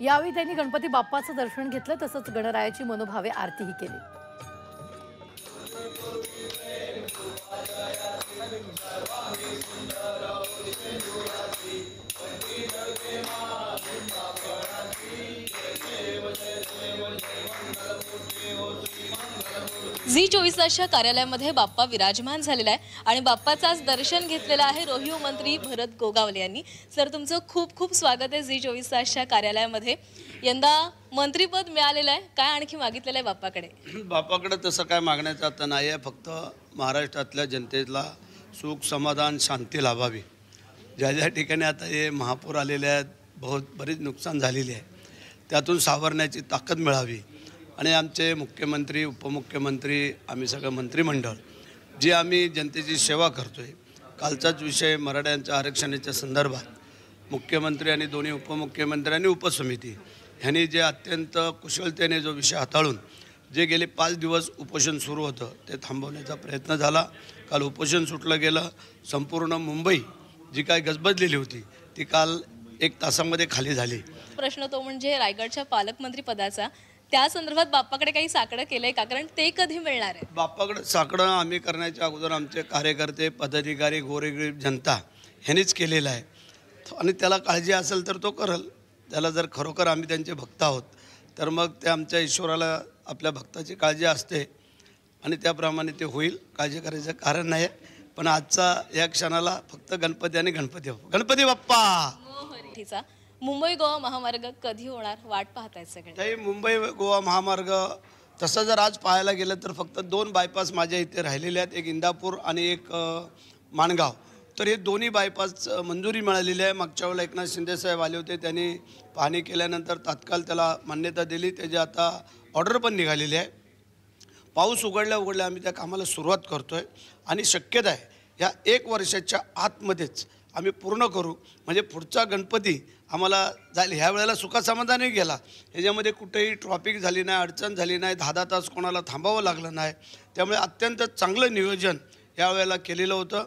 यावेळी त्यांनी गणपती बाप्पाचं दर्शन घेतलं, तसंच गणरायाची मनोभावे आरतीही केली। झी24 तासच्या कार्यालयामध्ये बाप्पा विराजमान झालेला आहे आणि बाप्पाचं आज दर्शन घेतलेलं आहे रोहिव मंत्री भरत गोगावले यांनी। सर, तुमचं खूप खूप स्वागत आहे झी24 तासच्या कार्यालयामध्ये। यंदा मंत्रीपद मिळालेलं आहे, काय आणखी मागितलेलं आहे बाप्पाकडे? बाप्पाकडे तसं काय मागण्याचं आता नाही आहे, फक्त महाराष्ट्रातल्या जनतेला सुख समाधान शांती लाभावी। ज्या ज्या ठिकाणी आता हे महापूर आलेले आहेत, बरीच नुकसान झालेली आहे, त्यातून सावरण्याची ताकद मिळावी आणि आमचे मुख्यमंत्री उपमुख्यमंत्री आम्ही सगळं मंत्रिमंडळ जे आम्ही जनतेची सेवा करतो आहे। कालचाच विषय मराठ्यांच्या आरक्षणाच्या संदर्भात मुख्यमंत्री आणि दोन्ही उपमुख्यमंत्री आणि उपसमिती ह्यांनी जे अत्यंत कुशलतेने जो विषय हाताळून जे गेले 5 दिवस उपोषण सुरू होतं ते थांबवण्याचा प्रयत्न झाला। काल उपोषण सुटलं गेलं। संपूर्ण मुंबई जी काय गजबजलेली होती ती काल 1 तासामध्ये खाली झाली। प्रश्न तो म्हणजे रायगडच्या पालकमंत्री पदाचा, त्या संदर्भात बाप्पाकडे काही साकडं केलंय का? कारण ते कधी मिळणार आहे? बाप्पाकडे साकडं आम्ही करण्याच्या अगोदर आमचे कार्यकर्ते पदाधिकारी गोरगरीब जनता ह्यांनीच केलेलं आहे आणि त्याला काळजी असेल तर तो करल। त्याला जर खरोखर आम्ही त्यांचे भक्त आहोत तर मग ते आमच्या ईश्वराला आपल्या भक्ताची काळजी असते आणि त्याप्रमाणे ते होईल, काळजी करायचं कारण नाही। पण आजचा या क्षणाला फक्त गणपती आणि गणपती बाप्पा। मुंबई गोवा महामार्ग कधी होणार वाट पाहताय सगळे? नाही, मुंबई गोवा महामार्ग तसं जर आज पाहायला गेलं तर फक्त 2 बायपास माझ्या इथे राहिलेले आहेत, एक इंदापूर आणि एक माणगाव। तर हे दोन्ही बायपास मंजुरी मिळालेली आहे। मागच्या वेळेला एकनाथ शिंदे साहेब आले होते, त्यांनी पाहणी केल्यानंतर तात्काळ त्याला मान्यता दिली, त्याची आता ऑर्डर पण निघालेली आहे। पाऊस उघडल्या आम्ही त्या कामाला सुरुवात करतो आहे आणि शक्यता आहे या 1 वर्षाच्या आतमध्येच आम्ही पूर्ण करू, म्हणजे पुढचा गणपती आम्हाला जाईल। ह्या वेळेला सुखासमाधानी गेला, ह्याच्यामध्ये कुठेही ट्रॉफिक झाली नाही, अडचण झाली नाही, 10-10 तास कोणाला थांबावं लागलं नाही, त्यामुळे अत्यंत चांगलं नियोजन यावेळेला केलेलं होतं।